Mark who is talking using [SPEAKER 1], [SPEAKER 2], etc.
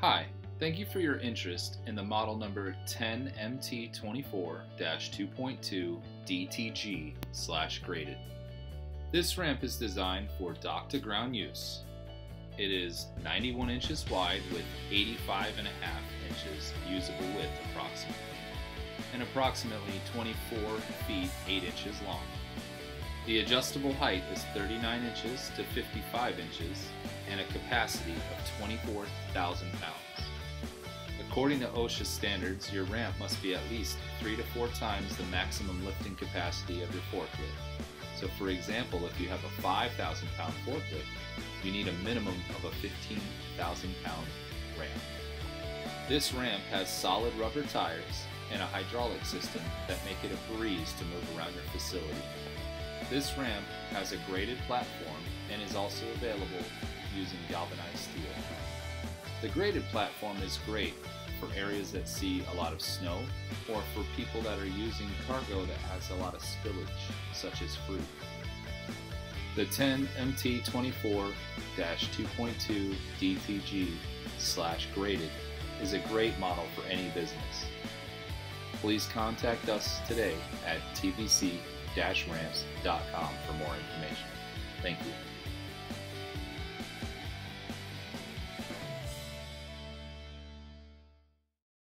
[SPEAKER 1] Hi, thank you for your interest in the model number 10mt24-2.2DTG/grated. This ramp is designed for dock-to-ground use. It is 91 inches wide with 85.5 inches usable width approximately, and approximately 24 feet 8 inches long. The adjustable height is 39 inches to 55 inches and a capacity of 24,000 pounds. According to OSHA standards, your ramp must be at least 3 to 4 times the maximum lifting capacity of your forklift. So for example, if you have a 5,000 pound forklift, you need a minimum of a 15,000 pound ramp. This ramp has solid rubber tires and a hydraulic system that make it a breeze to move around your facility. This ramp has a graded platform and is also available using galvanized steel. The graded platform is great for areas that see a lot of snow or for people that are using cargo that has a lot of spillage, such as fruit. The 10mt24-2.2DTG/grated is a great model for any business. Please contact us today at tvc-ramps.com for more information. Thank you.